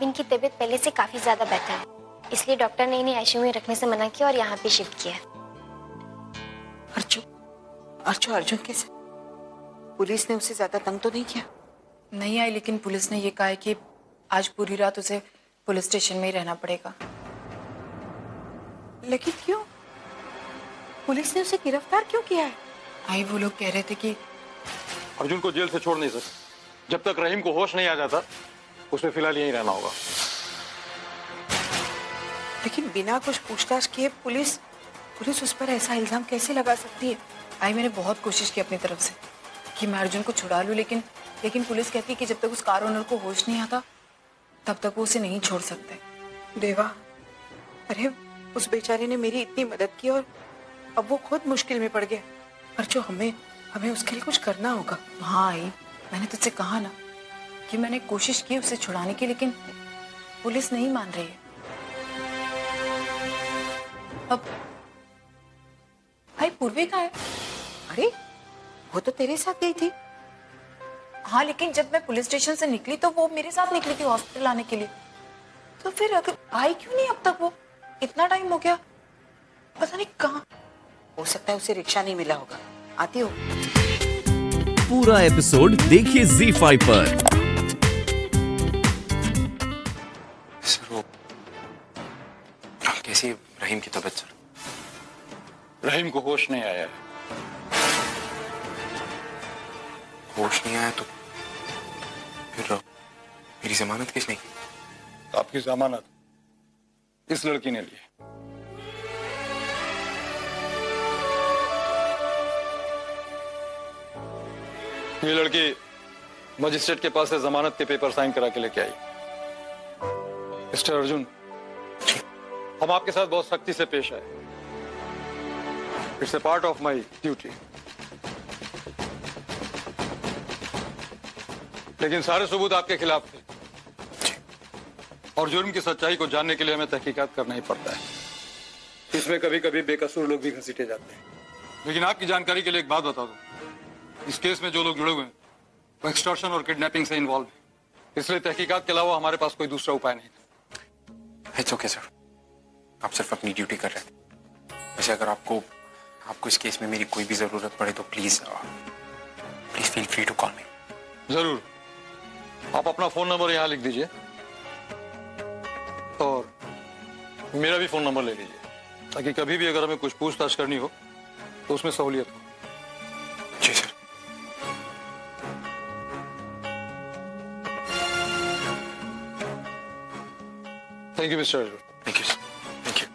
भाभी की तबीयत पहले से काफी ज्यादा बेहतर है, इसलिए डॉक्टर ने इन्हें आईसीयू में रखने से मना किया और यहाँ पे शिफ्ट किया। अर्जुन कैसे? पुलिस ने उसे ज्यादा तंग तो नहीं किया? नहीं आई, लेकिन पुलिस ने ये कहा है कि आज पूरी रात उसे पुलिस स्टेशन में ही रहना पड़ेगा। लेकिन क्यों? पुलिस ने उसे गिरफ्तार क्यों किया है? आई, वो लोग कह रहे थे कि अर्जुन को जेल से छोड़ नहीं सकते। जब तक रहीम को होश नहीं आ जाता उसे फिलहाल यहीं रहना होगा। लेकिन बिना कुछ पूछताछ किए पुलिस उस पर ऐसा इल्जाम कैसे लगा सकती है? आई, मैंने बहुत कोशिश की अपनी तरफ से कि मैं अर्जुन को छुड़ा लूं, लेकिन पुलिस कहती है कि जब तक उस कार ओनर को होश नहीं आता तब तक वो उसे नहीं छोड़ सकते। देवा, अरे उस बेचारे ने मेरी इतनी मदद की और अब वो खुद मुश्किल में पड़ गया। और जो हमें उसके लिए कुछ करना होगा। हाँ आई, मैंने तुझसे कहा ना कि मैंने कोशिश की उसे छुड़ाने की, लेकिन पुलिस नहीं मान रही है। अब भाई पूर्वी कहाँ है? अरे वो तो तेरे साथ गई थी। हाँ, लेकिन जब मैं पुलिस स्टेशन से निकली तो वो मेरे साथ निकली थी हॉस्पिटल आने के लिए। तो फिर अगर आई क्यों नहीं अब तक? वो इतना टाइम हो गया, पता नहीं कहाँ। हो सकता है उसे रिक्शा नहीं मिला होगा। आती हो? पूरा एपिसोड देखिए ZEE5 पर। सर वो कैसी है रहीम की तबीयत सर? रहीम को होश नहीं आया है। होश नहीं आया तो फिर मेरी जमानत किसने की? आपकी जमानत इस लड़की ने ली। ये लड़की मजिस्ट्रेट के पास से जमानत के पेपर साइन करा के लेके आई। मिस्टर अर्जुन, हम आपके साथ बहुत सख्ती से पेश आए। It's a part of my duty. लेकिन सारे सबूत आपके खिलाफ थे और जुर्म की सच्चाई को जानने के लिए हमें तहकीकात करना ही पड़ता है। इसमें कभी कभी बेकसूर लोग भी घसीटे जाते हैं। लेकिन आपकी जानकारी के लिए एक बात बता दूं, इस केस में जो लोग जुड़े हुए हैं वो एक्सटॉर्शन और किडनैपिंग से इन्वॉल्व है, इसलिए तहकीकात के अलावा हमारे पास कोई दूसरा उपाय नहीं था। इट्स ओके सर, आप सिर्फ अपनी ड्यूटी कर रहे हैं। वैसे अगर आपको इस केस में मेरी कोई भी जरूरत पड़े तो please feel free to call me. जरूर, आप अपना फोन नंबर यहाँ लिख दीजिए और मेरा भी फोन नंबर ले लीजिए, ताकि कभी भी अगर हमें कुछ पूछताछ करनी हो तो उसमें सहूलियत हो। जी sir. Thank you mister. Thank you sir. Thank you.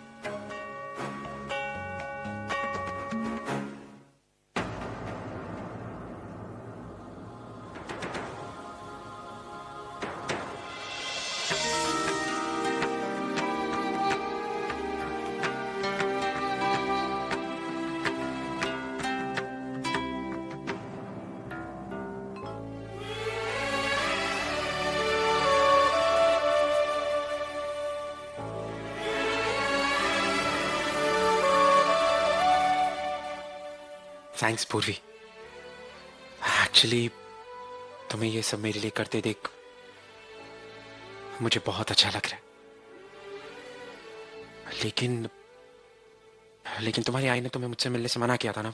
Thanks Purvi. Actually तुम्हें ये सब मेरे लिए करते देख मुझे बहुत अच्छा लग रहा है। लेकिन तुम्हारी आई ने तुम्हें मुझसे मिलने से मना किया था ना,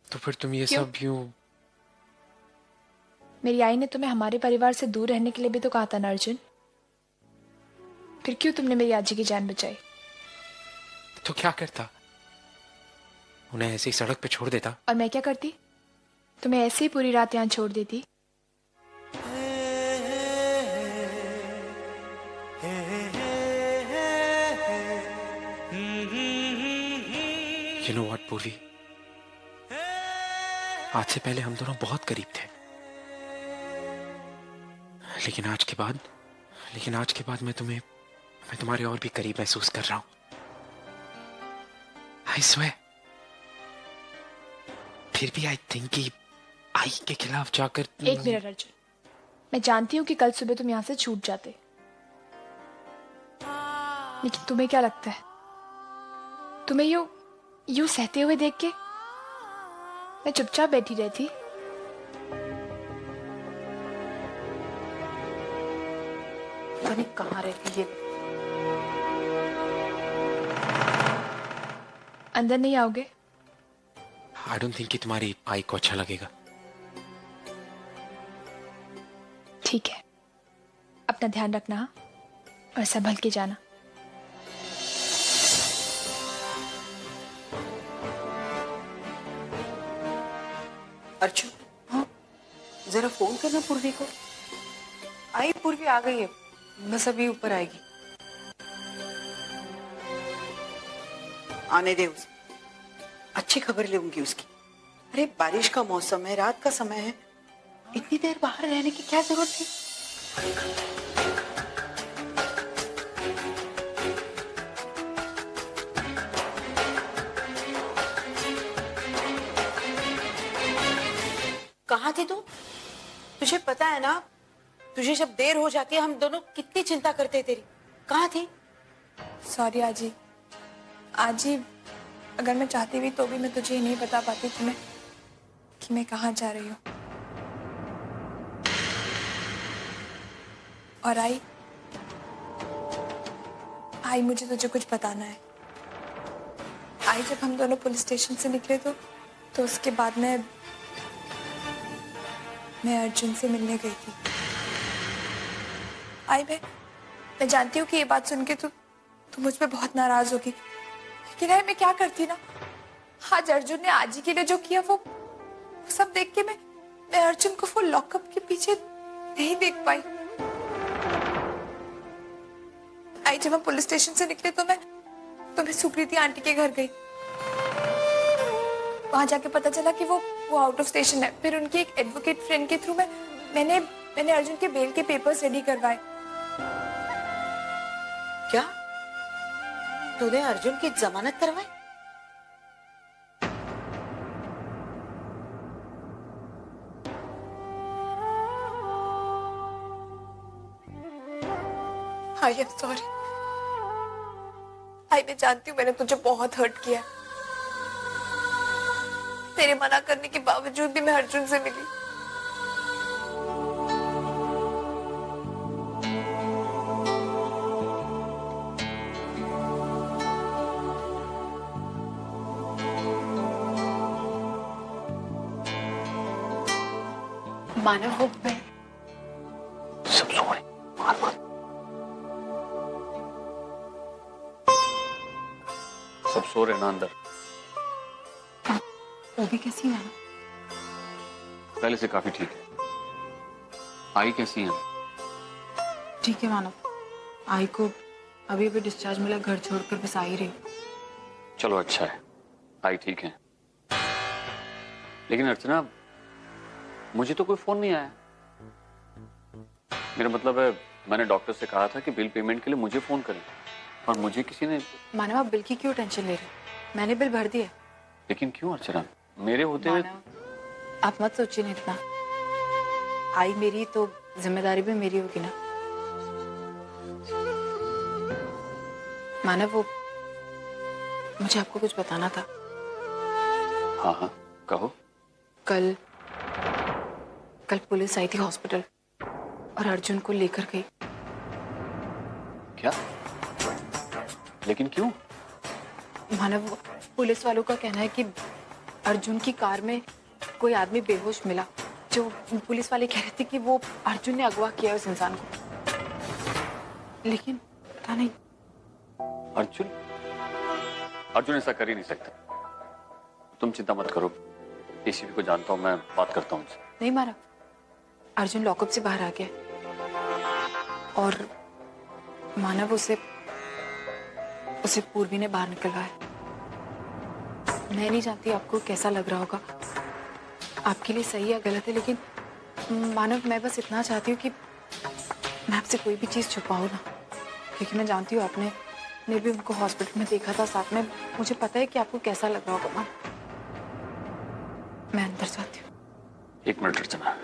तो फिर तुम ये सब यूं। मेरी आई ने तुम्हें हमारे परिवार से दूर रहने के लिए भी तो कहा था ना अर्जुन। फिर क्यों तुमने मेरी आजी की जान बचाई? तो क्या करता? उन्हें ऐसे ही सड़क पे छोड़ देता। और मैं क्या करती? तुम्हें ऐसे ही पूरी रात यहाँ छोड़ देती। You know what, पूर्वी, आज से पहले हम दोनों बहुत करीब थे, लेकिन आज के बाद मैं तुम्हारे और भी करीब महसूस कर रहा हूं। I swear। फिर भी आई थिंक कि आई के खिलाफ जाकर। एक मिनट अर्जुन, मैं जानती हूँ कि कल सुबह तुम यहाँ से छूट जाते, लेकिन तुम्हें क्या लगता है तुम्हें यूं सहते हुए देख के मैं चुपचाप बैठी रहती? पता नहीं कहाँ रहती है। अंदर नहीं आओगे? आई डोंट थिंक कि तुम्हारी आई को अच्छा लगेगा। ठीक है, अपना ध्यान रखना हाँ? और संभल के जाना। अर्जुन, हाँ, जरा फोन करना पूर्वी को। आई पूर्वी आ गई है, बस अभी ऊपर आएगी। आने दे उसे, अच्छी खबर लूंगी उसकी। अरे बारिश का मौसम है, रात का समय है, इतनी देर बाहर रहने की क्या जरूरत थी? कहाँ थी तू? तुझे पता है ना, तुझे जब देर हो जाती है हम दोनों कितनी चिंता करते हैं तेरी। कहाँ थी? सॉरी आजी। आजी, अगर मैं चाहती भी तो भी मैं तुझे नहीं बता पाती कि मैं कहाँ जा रही हूँ। और आई मुझे तुझे कुछ बताना है। आई, जब हम दोनों पुलिस स्टेशन से निकले तो उसके बाद मैं अर्जुन से मिलने गई थी। आई, मैं जानती हूँ कि ये बात सुन के तू मुझ पे बहुत नाराज होगी, लेकिन आई मैं क्या करती ना। आज अर्जुन ने आजी के लिए जो किया वो सब देख के मैं अर्जुन को वो लॉकअप के पीछे नहीं देख पाई। आई, जब हम पुलिस स्टेशन से निकले तो मैं सुकृति आंटी के घर गई। वहां जाके पता चला कि वो आउट ऑफ स्टेशन है। फिर उनकी एक एडवोकेट फ्रेंड के थ्रू मैंने अर्जुन के बेल के पेपर्स रेडी करवाए। क्या तूने अर्जुन की जमानत करवाई? I am sorry. आई, मैं जानती हूँ मैंने तुझे बहुत हर्ट किया। तेरे मना करने के बावजूद भी मैं अर्जुन से मिली। मानव, वो सब सो रहे, सब सो रहे ना अंदर। वो भी कैसी है? पहले से काफी ठीक है। आई कैसी है? ठीक है मानव, आई को अभी भी डिस्चार्ज मिला, घर छोड़कर बस आ ही रही। चलो अच्छा है, आई ठीक है। लेकिन अर्चना, मुझे तो कोई फोन नहीं आया। मेरा मतलब है, मैंने डॉक्टर से कहा था कि बिल पेमेंट के लिए मुझे फोन करें, और मुझे किसी ने। मानव, आप बिल की क्यों टेंशन ले रहे? मैंने बिल भर दिया। लेकिन क्यों अर्चना, मेरे होते हुए? आप मत सोचिए ना इतना। आई मेरी तो जिम्मेदारी भी मेरी होगी ना। मानव, वो मुझे आपको कुछ बताना था। हाँ हाँ कहो। कल पुलिस आई थी हॉस्पिटल और अर्जुन को लेकर गई। क्या? लेकिन क्यों? मानव, पुलिस वालों का कहना है कि अर्जुन की कार में कोई आदमी बेहोश मिला। जो पुलिस वाले कह रहे थे कि वो अर्जुन ने अगवा किया है उस इंसान को। लेकिन पता नहीं। अर्जुन ऐसा कर ही नहीं सकता। तुम चिंता मत करो, एसीपी को जानता हूँ, मैं बात करता हूँ उनसे। नहीं मानव, अर्जुन लॉकअप से बाहर आ गया और मानव उसे पूर्वी ने बाहर निकलवाया। मैं नहीं जानती आपको कैसा लग रहा होगा, आपके लिए सही या गलत है, लेकिन मानव मैं बस इतना चाहती हूँ कि मैं आपसे कोई भी चीज छुपाऊँ ना, क्योंकि मैं जानती हूँ आपने भी उनको हॉस्पिटल में देखा था साथ में। मुझे पता है कि आपको कैसा लग रहा होगा। मैं अंदर जाती हूँ। एक मिनट अर्चना।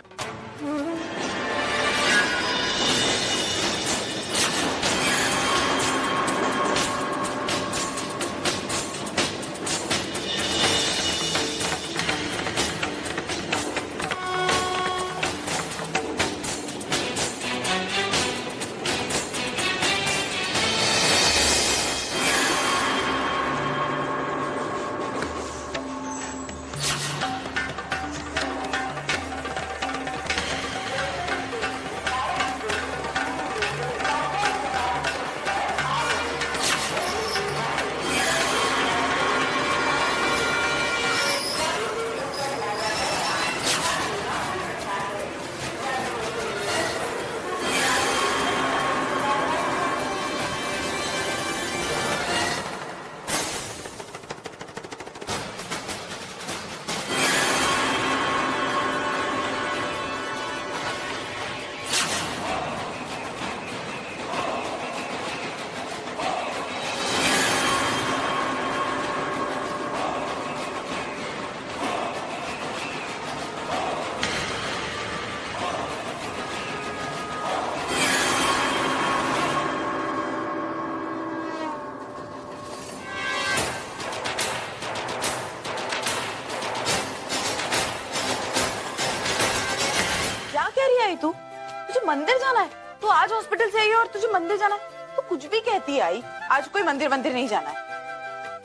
तुझे मंदिर जाना है? तू आज हॉस्पिटल से आई है और तुझे मंदिर जाना है? तू कुछ भी कहती है आई, आज कोई मंदिर नहीं जाना है।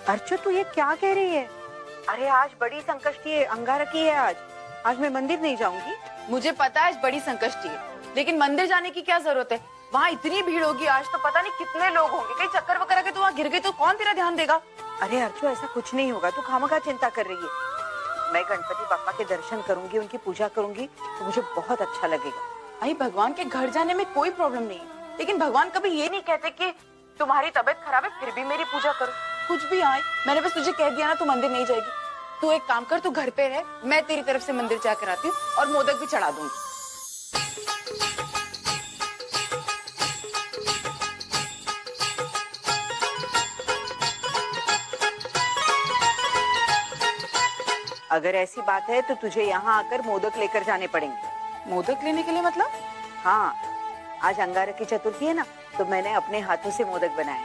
अर्चो तू ये क्या कह रही है? अरे आज बड़ी संकष्टी है, अंगारकी है आज मैं मंदिर नहीं जाऊंगी। मुझे पता है आज बड़ी संकष्टी है, लेकिन मंदिर जाने की क्या जरूरत है? वहाँ इतनी भीड़ होगी आज, तो पता नहीं कितने लोग होंगे, कहीं चक्कर वक्कर के तू वहाँ गिर गई तो कौन तेरा ध्यान देगा? अरे अर्चो ऐसा कुछ नहीं होगा, तू खामखा चिंता कर रही है। मैं गणपति बापा के दर्शन करूंगी, उनकी पूजा करूंगी तो मुझे बहुत अच्छा लगेगा। आई भगवान के घर जाने में कोई प्रॉब्लम नहीं है, लेकिन भगवान कभी ये नहीं कहते कि तुम्हारी तबीयत खराब है फिर भी मेरी पूजा करो। कुछ भी आए, मैंने बस तुझे कह दिया ना तू मंदिर नहीं जाएगी। तू एक काम कर, तू घर पे रह, मैं तेरी तरफ से मंदिर जाकर आती हूँ और मोदक भी चढ़ा दूंगी। अगर ऐसी बात है तो तुझे यहाँ आकर मोदक लेकर जाने पड़ेंगे। मोदक लेने के लिए मतलब? हाँ, आज अंगारकी चतुर्थी है ना, तो मैंने अपने हाथों से मोदक बनाए।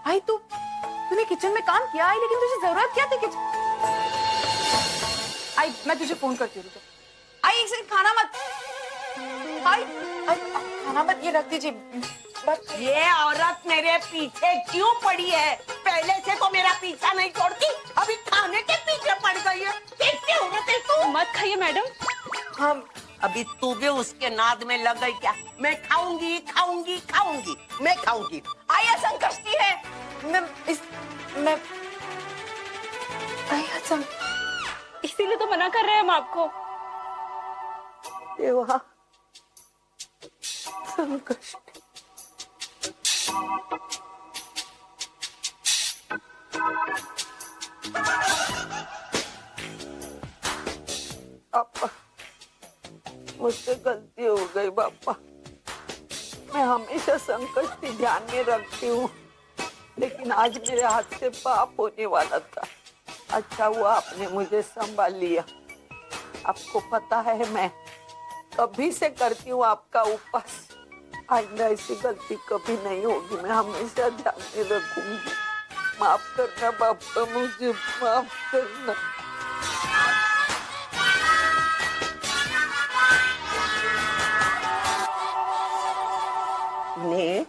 आई तूने किचन में काम किया आई, लेकिन तुझे जरूरत क्या थी किचन? आई मैं तुझे फोन करती हूँ। आई एक सेकंड, खाना मत। आई खाना मत, ये रख दीजिए बस। ये औरत मेरे पीछे क्यों पड़ी है? पहले से तो मेरा पीछा नहीं छोड़ती, अभी खाने के पीछे पड़ गई है। कैसे औरत है तू? मत खाइए मैडम। हम अभी तू भी उसके नाद में लग गई क्या? मैं खाऊंगी खाऊंगी खाऊंगी, मैं खाऊंगी। आया संकष्टी है, मैं आया इसीलिए तो मना कर रहे हैं हम आपको। देवा, संकष्टी। पापा, मुझसे गलती हो गई पापा। मैं हमेशा संकष्टी ध्यान में रखती हूँ, लेकिन आज मेरे हाथ से पाप होने वाला था। अच्छा हुआ आपने मुझे संभाल लिया। आपको पता है मैं कभी से करती हूँ आपका उपवास। आइंदा ऐसी गलती कभी नहीं होगी, मैं हमेशा ध्यान में रखूंगी। माफ करना पापा, मुझे माफ करना। ने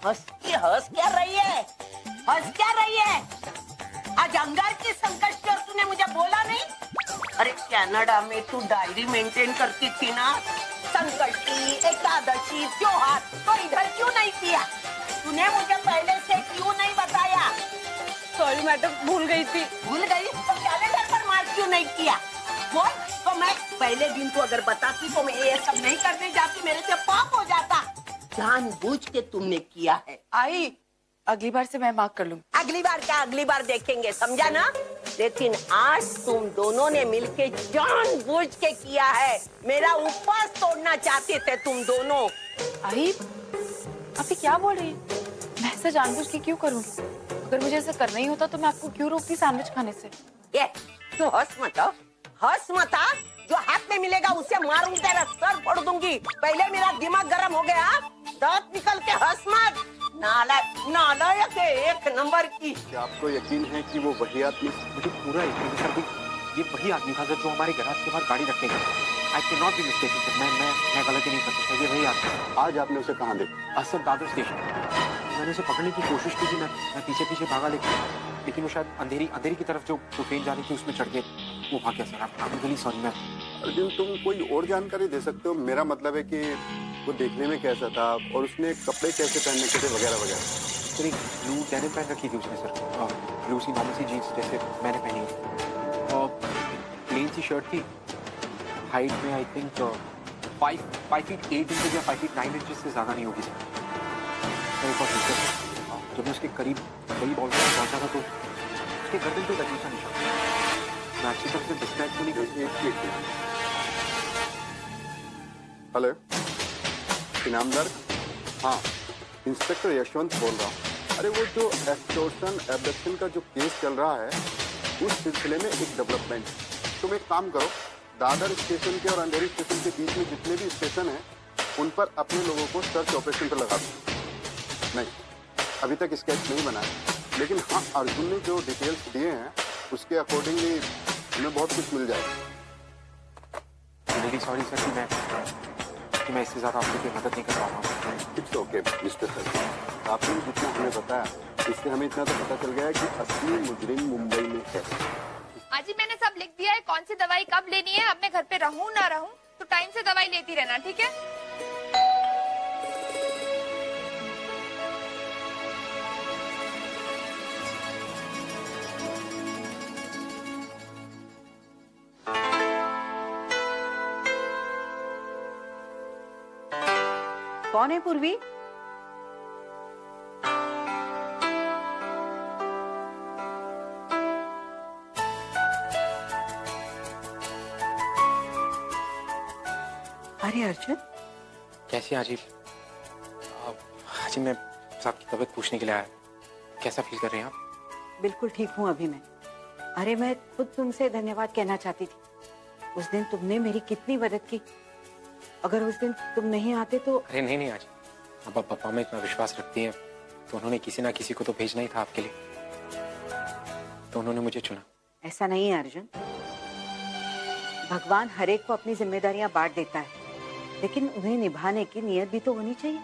हंस क्या रही है? हंस क्या रही है? आज अंगारकी संकष्टी और तूने मुझे बोला नहीं? अरे कनाडा में तू डायरी मेंटेन करती थी ना, संकष्टी, एकादशी, त्योहार, तो इधर क्यों नहीं किया? तूने मुझे पहले से क्यों नहीं बताया? सॉरी मैडम, भूल गई थी। भूल गई तो कैलेंडर पर मार्क क्यों नहीं किया? बोल, तो मैं पहले दिन को अगर बताती तो मैं ये सब नहीं करने जाती, मेरे से पाप हो जाता। जानबूझ के तुमने किया है। आई अगली बार से मैं माफ कर लूंगी। अगली बार क्या, अगली बार देखेंगे, समझा ना? लेकिन आज तुम दोनों ने मिलके जानबूझ के किया है। मेरा उपवास तोड़ना चाहते थे तुम दोनों। आई आप ये क्या बोल रही है? मैं ऐसा जानबूझ के क्यों करूंगी? अगर मुझे ऐसा करना ही होता तो मैं आपको क्यों रोकती सैंडविच खाने से? ये तू हंस मत। जो हाथ में मिलेगा उसे मारूंगी, तेरा सर फोड़ दूंगी। पहले मेरा दिमाग गर्म हो गया, दांत निकल के हंस मत। नालायक है एक नंबर की। क्या आपको यकीन है कि वो वही आदमी? मुझे पूरा यकीन है सर, ये वही आदमी था जो हमारे गैराज के बाहर गाड़ी रखने गया। I can not be mistaken sir, मैं गलत ही नहीं कर सकता, ये वही आदमी। आज आपने उसे कहाँ देखा? Sir Dadar station. मैंने उसे पकड़ने की कोशिश की थी, मैं पीछे भागा, लेकिन वो शायद अंधेरी की तरफ जो ट्रेन जा रही थी उसमें चढ़ के वो भाग गया सर। आप रियली सॉरी। मैं अर्जुन, तुम कोई और जानकारी दे सकते हो? मेरा मतलब है कि वो देखने में कैसा था और उसने कपड़े कैसे पहनने के थे वगैरह वगैरह। सर एक ब्लू डेनिम पहन रखी थी उसने सर, ब्लू सी नॉर्मल सी जीन्स जैसे मैंने पहनी है, और प्लेन सी शर्ट थी। हाइट में आई थिंक 5 फीट 8 इंचेस या 5 फीट 9 इंचेस से ज़्यादा नहीं होगी सर। जब मैं उसके करीब ऑलमोस्ट पहुंचा था तो उसके गर्दन पे अजीब सा निशान। मैं अच्छी तरह से डिस्क्राइब तो नहीं कर। हेलो, इनामदार? हाँ, इंस्पेक्टर यशवंत बोल रहा हूँ। अरे वो जो एक्सटॉर्शन एब्डक्शन का जो केस चल रहा है, उस सिलसिले में एक डेवलपमेंट। तुम एक काम करो, दादर स्टेशन के और अंधेरी स्टेशन के बीच में जितने भी स्टेशन हैं, उन पर अपने लोगों को सर्च ऑपरेशन पर लगा दो। नहीं, अभी तक स्केच नहीं बना है, लेकिन हाँ, अर्जुन ने जो डिटेल्स दिए हैं उसके अकॉर्डिंगली हमें बहुत कुछ मिल जाएगा। वेरी सॉरी सर कि मैं कि मैं इससे ज़्यादा आपकी कोई मदद नहीं कर पा रहा हूँ। इट्स ओके मिस्टर हर्ष, आपने जितना हमें बताया इससे हमें इतना तो पता चल गया है कि असली मुजरिम मुंबई में है। आज ही मैंने सब लिख दिया है, कौन सी दवाई कब लेनी है। अब मैं घर पे रहूं ना रहूं तो टाइम से दवाई लेती रहना, ठीक है? कौन है पूर्वी? अरे अर्जुन, कैसी हैं अजीब? अजीब, मैं आपकी तबीयत पूछने के लिए आया। कैसा फील कर रहे हैं आप? बिल्कुल ठीक हूँ अभी मैं। अरे मैं खुद तुमसे धन्यवाद कहना चाहती थी। उस दिन तुमने मेरी कितनी मदद की। अगर उस दिन तुम नहीं आते तो। अरे नहीं नहीं अजीब, अब आप पापा में इतना विश्वास रखती हैं तो उन्होंने किसी ना किसी को तो भेजना ही था आपके लिए, तो उन्होंने मुझे चुना। ऐसा नहीं है अर्जुन, भगवान हर एक को अपनी जिम्मेदारियां बांट देता है, लेकिन उन्हें निभाने की नियत भी तो होनी चाहिए।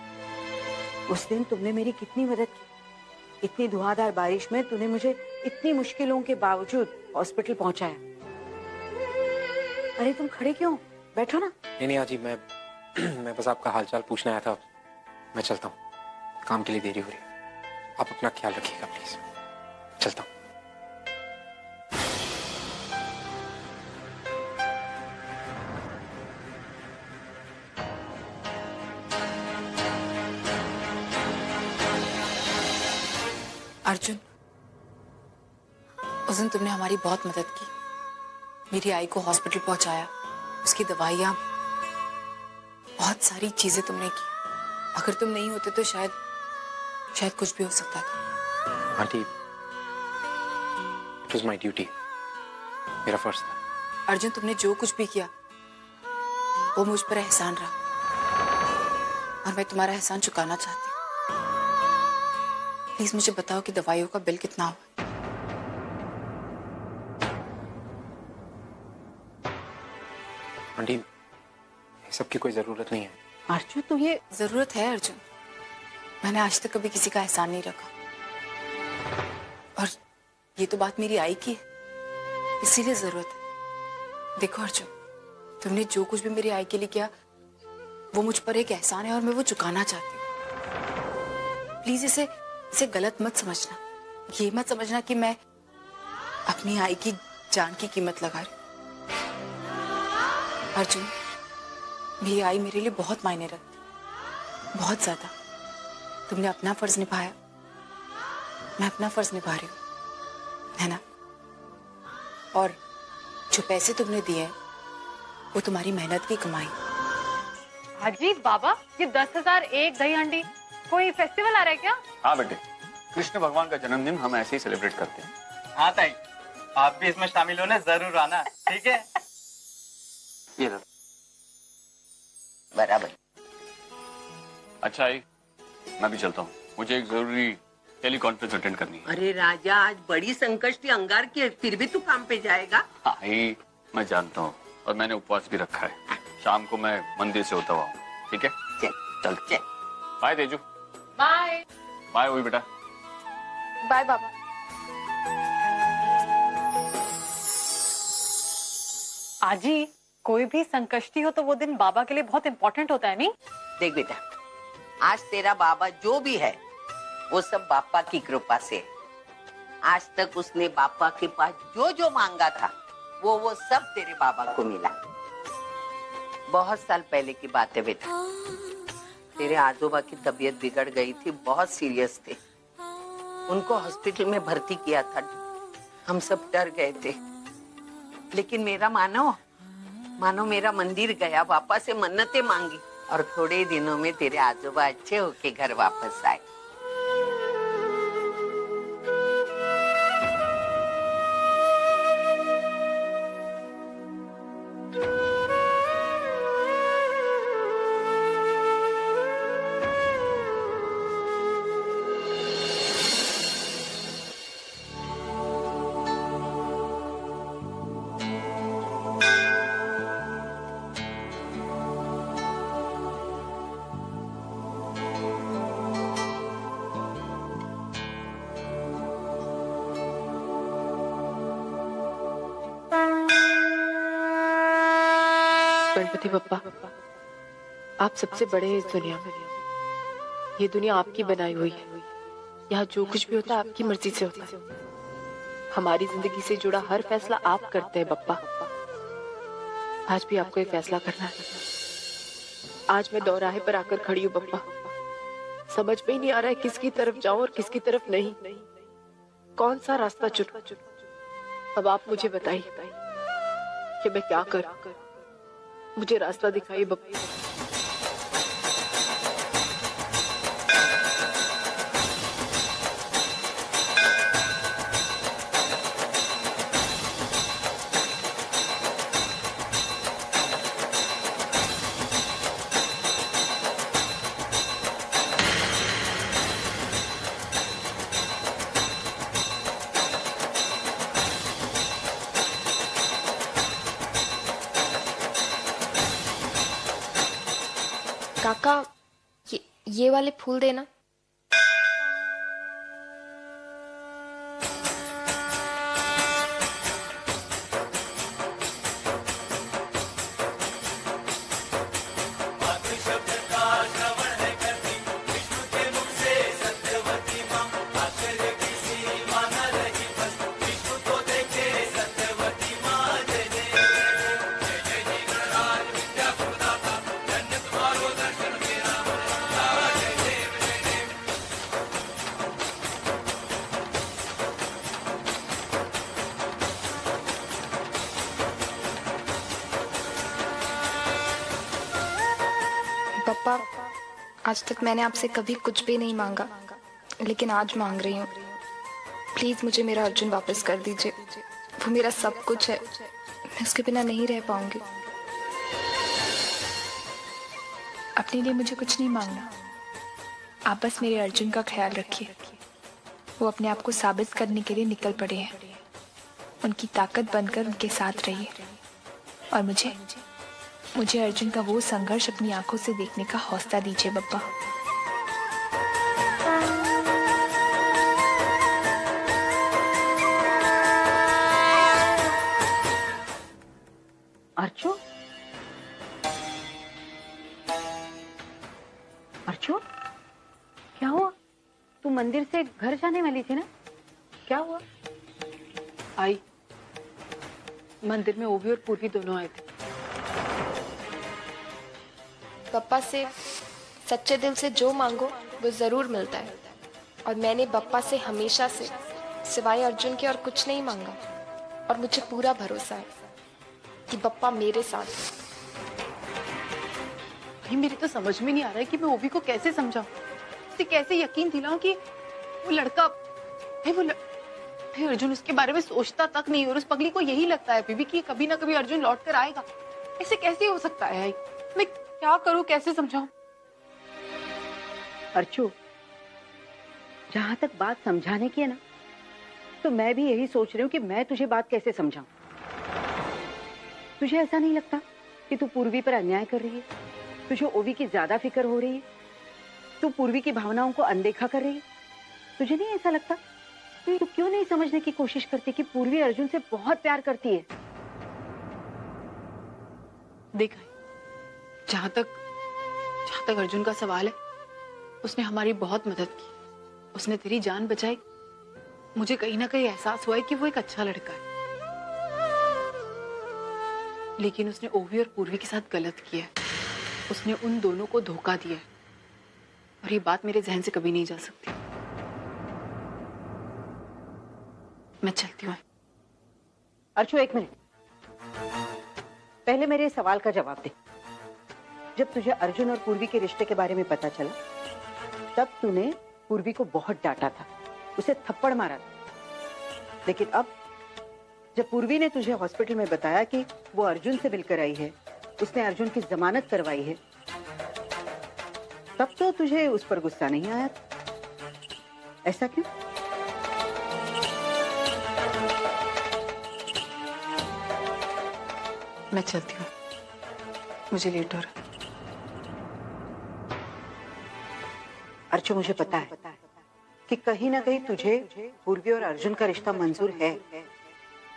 उस दिन तुमने मेरी कितनी मदद की। इतनी धुआंधार बारिश में तूने मुझे इतनी मुश्किलों के बावजूद हॉस्पिटल पहुंचाया। अरे तुम खड़े क्यों? बैठो ना। नहीं अजीब, मैं बस आपका हालचाल पूछने आया था। मैं चलता हूँ, काम के लिए देरी हो रही है। आप अपना ख्याल रखिएगा प्लीज। चलता हूँ। अर्जुन, उस दिन तुमने हमारी बहुत मदद की। मेरी आई को हॉस्पिटल पहुंचाया, उसकी दवाइयां, बहुत सारी चीजें तुमने की। अगर तुम नहीं होते तो शायद कुछ भी हो सकता था। Aunty, it was my duty, मेरा फर्ज था। अर्जुन, तुमने जो कुछ भी किया वो मुझ पर एहसान रहा और मैं तुम्हारा एहसान चुकाना चाहती हूँ। प्लीज मुझे बताओ कि दवाइयों का बिल कितना हुआ? आंटी, सब की कोई जरूरत नहीं है। अर्जुन, तो ये जरूरत है अर्जुन। मैंने आज तक कभी किसी का एहसान नहीं रखा, और ये तो बात मेरी आई की है, इसीलिए जरूरत है। देखो अर्जुन, तुमने जो कुछ भी मेरी आई के लिए किया वो मुझ पर एक एहसान है और मैं वो चुकाना चाहती हूँ। प्लीज इसे गलत मत समझना। ये मत समझना कि मैं अपनी आई की जान की कीमत लगा रही हूँ। अर्जुन, मेरी आई मेरे लिए बहुत मायने रखती, बहुत ज्यादा। तुमने अपना फर्ज निभाया, मैं अपना फर्ज निभा रही हूँ, है ना? और जो पैसे तुमने दिए वो तुम्हारी मेहनत की कमाई। हाजी बाबा, ये 10,000 एक दही हंडी, कोई फेस्टिवल आ रहा है क्या? हाँ बेटे, कृष्ण भगवान का जन्मदिन हम ऐसे ही सेलिब्रेट करते हैं। हाँ ताई, आप भी इसमें शामिल होने जरूर आना, ठीक है? ये लो। बराबर। अच्छा आई, मैं भी चलता हूँ, मुझे एक जरूरी टेली कॉन्फ्रेंस अटेंड करनी है। अरे राजा, आज बड़ी संकष्टी अंगार की है, फिर भी तू काम पे जाएगा? हाँ आई, मैं जानता हूँ, और मैंने उपवास भी रखा है। शाम को मैं मंदिर से होता हुआ, ठीक है? चल। बाय तेजू। बाय। बाय हुई बेटा। बाय बाबा। आजी, कोई भी संकष्टी हो तो वो दिन बाबा के लिए बहुत इम्पोर्टेंट होता है, नहीं? देख बेटा, आज तेरा बाबा जो भी है वो सब बापा की कृपा से है। आज तक उसने बापा के पास जो जो मांगा था वो सब तेरे बाबा को मिला। बहुत साल पहले की बात है बेटा, तेरे आजोबा की तबीयत बिगड़ गई थी, बहुत सीरियस थे। उनको हॉस्पिटल में भर्ती किया था, हम सब डर गए थे। लेकिन मेरा मानो मेरा मंदिर गया, बापा से मन्नतें मांगी, और थोड़े दिनों में तेरे आजोबा अच्छे होके घर वापस आए। गणपति बप्पा, आप सबसे बड़े हैं इस दुनिया में। ये दुनिया आपकी बनाई हुई है। यहाँ जो कुछ भी होता है आपकी मर्जी से होता है। हमारी जिंदगी से जुड़ा हर फैसला आप करते हैं बप्पा। आज भी आपको एक फैसला करना है। आज मैं दौराहे पर आकर खड़ी हूँ बप्पा। समझ में ही नहीं आ रहा है किसकी तरफ जाऊं और किसकी तरफ नहीं। कौन सा रास्ता चुनूं? अब आप मुझे बताइए कि मैं क्या करूं। मुझे रास्ता दिखाइए बप्पा। काका, ये वाले फूल देना। पापा, आज तक मैंने आपसे कभी कुछ भी नहीं मांगा, लेकिन आज मांग रही हूँ। प्लीज मुझे मेरा अर्जुन वापस कर दीजिए। वो मेरा सब कुछ है। मैं उसके बिना नहीं रह पाऊंगी। अपने लिए मुझे कुछ नहीं मांगना। आप बस मेरे अर्जुन का ख्याल रखिए। वो अपने आप को साबित करने के लिए निकल पड़े हैं। उनकी ताकत बनकर उनके साथ रहिए। और मुझे अर्जुन का वो संघर्ष अपनी आंखों से देखने का हौसला दीजिए बप्पा। अर्जुन, अर्जुन, क्या हुआ? तू मंदिर से घर जाने वाली थी ना? क्या हुआ? आई, मंदिर में ओवी और पूर्वी दोनों आए थे। बप्पा से सच्चे दिल से जो मांगो वो जरूर मिलता है। और मैंने बप्पा से हमेशा से सिवाय अर्जुन के और कुछ नहीं मांगा। और मुझे पूरा भरोसा है कि बप्पा मेरे साथ है। भाई, मेरी तो समझ में नहीं आ रहा है कि मैं ओवी को कैसे समझाऊं, उसे कैसे यकीन दिलाऊं कि वो लड़का भाई अर्जुन उसके बारे में सोचता तक नहीं। और उस पगली को यही लगता है अभी कि कभी ना कभी अर्जुन लौट कर आएगा। ऐसे कैसे हो सकता है? मैं क्या करूं, कैसे समझाऊं? अर्चू, जहां तक बात समझाने की है ना, तो मैं भी यही सोच रही हूँ कि मैं तुझे बात कैसे समझाऊं। तुझे ऐसा नहीं लगता कि तू पूर्वी पर अन्याय कर रही है? तुझे ओवी की ज्यादा फिक्र हो रही है? तू पूर्वी की भावनाओं को अनदेखा कर रही है? तुझे नहीं ऐसा लगता? तू क्यों नहीं समझने की कोशिश करती कि पूर्वी अर्जुन से बहुत प्यार करती है? देखा, जहां तक अर्जुन का सवाल है, उसने हमारी बहुत मदद की। उसने तेरी जान बचाई। मुझे कहीं ना कहीं एहसास हुआ है कि वो एक अच्छा लड़का है। लेकिन उसने ओवी और पूर्वी के साथ गलत किया है। उसने उन दोनों को धोखा दिया है। और ये बात मेरे जहन से कभी नहीं जा सकती। मैं चलती हूँ। अर्चू, एक मिनट, पहले मेरे सवाल का जवाब दे। जब तुझे अर्जुन और पूर्वी के रिश्ते के बारे में पता चला, तब तूने पूर्वी को बहुत डांटा था, उसे थप्पड़ मारा था। लेकिन अब जब पूर्वी ने तुझे हॉस्पिटल में बताया कि वो अर्जुन से मिलकर आई है, उसने अर्जुन की जमानत करवाई है, तब तो तुझे उस पर गुस्सा नहीं आया। ऐसा क्यों? मैं चलती हूँ, मुझे लेट हो रहा है। अर्चू, मुझे पता है कि कहीं ना कहीं तुझे पूर्वी और अर्जुन का रिश्ता मंजूर है,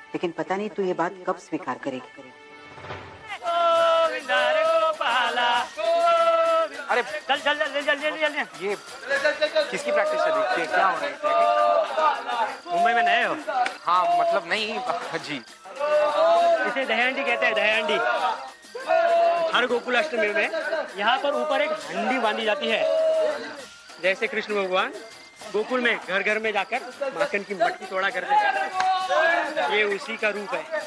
लेकिन पता नहीं तू ये बात कब स्वीकार करेगी। अरे चल चल जल्दी जल्दी जल्दी। ये किसकी प्रैक्टिस चल रही है? क्या हो रहा है? मुंबई में नए हो? हाँ मतलब नहीं जी। इसे दहीहंडी कहते हैं, दहीहंडी। हर गोकुलाष्टमी में यहाँ पर ऊपर एक हंडी बांधी जाती है, जैसे कृष्ण भगवान गोकुल में घर घर में जाकर माखन की मटकी तोड़ा करते हैं। ये उसी का रूप है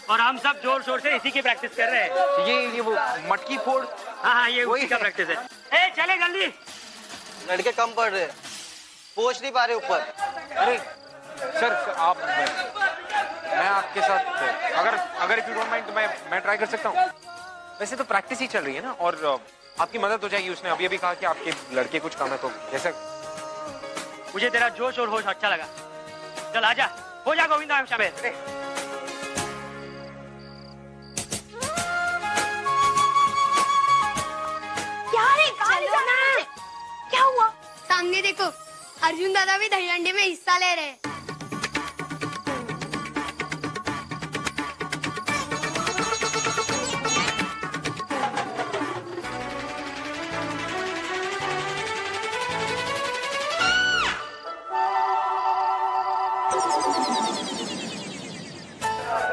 और हम सब जोर शोर से इसी की प्रैक्टिस कर रहे हैं। ये वो मटकी फोड़? हाँ, ये उसी का प्रैक्टिस है। ए चले जल्दी। लड़के कम पड़ रहे, पहुंच नहीं पा रहे ऊपर। अरे सर आप, मैं आपके साथ अगर इफ यू डोंट माइंड तो मैं ट्राई कर सकता हूँ। वैसे तो प्रैक्टिस ही चल रही है ना, और आपकी मदद हो जाएगी। उसने अभी अभी कहा कि आपके लड़के कुछ काम है, तो जैसा मुझे तेरा जोश और होश अच्छा लगा। चल आजा, हो जा गोविंदा हम शामिल। क्या है? चलो ना। क्या हुआ? सामने देखो, अर्जुन दादा भी दही हंडी में हिस्सा ले रहे हैं।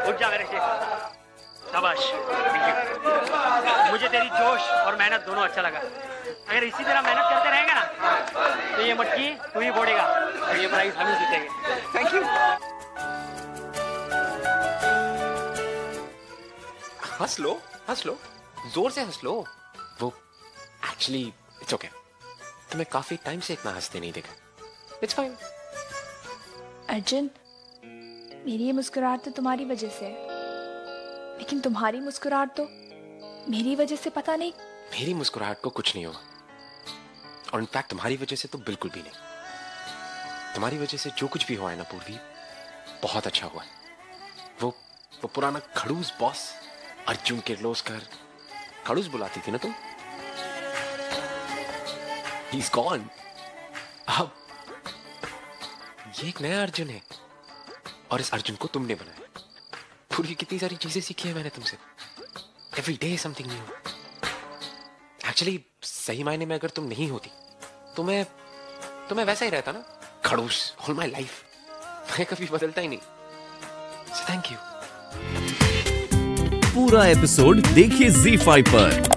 उठ जा मेरे शेख, शाबाश। मुझे तेरी जोश और मेहनत दोनों अच्छा लगा। अगर इसी तरह मेहनत करते रहेगा ना तो ये मटकी तू ही फोड़ेगा और ये प्राइज हम ही जीतेंगे। Thank you. हंस लो, जोर से हंस लो। वो एक्चुअली इट्स ओके, तुम्हें काफी टाइम से इतना हंसते नहीं देखा। It's fine. अर्जुन, मेरी ये मुस्कुराहट तो तुम्हारी वजह से है, लेकिन तुम्हारी मुस्कुराहट तो मेरी वजह से पता नहीं। मेरी मुस्कुराहट को कुछ नहीं होगा, और इनफैक्ट तुम्हारी वजह से तो बिल्कुल भी नहीं। तुम्हारी वजह से जो कुछ भी हुआ है ना पूर्वी, बहुत अच्छा हुआ है। वो पुराना खड़ूस बॉस अर्जुन किर्लोस्कर, खड़ूस बुलाती थी ना तुम, ही इज गॉन। अब ये एक नया अर्जुन है, और इस अर्जुन को तुमने बनाया। पूरी कितनी सारी चीजें सीखी है मैंने तुमसे। Every day something new. Actually सही मायने में अगर तुम नहीं होती तो मैं वैसा ही रहता ना, खड़ूस ऑल माय लाइफ। मैं कभी बदलता ही नहीं। So thank you. पूरा एपिसोड देखिए ZEE5 पर।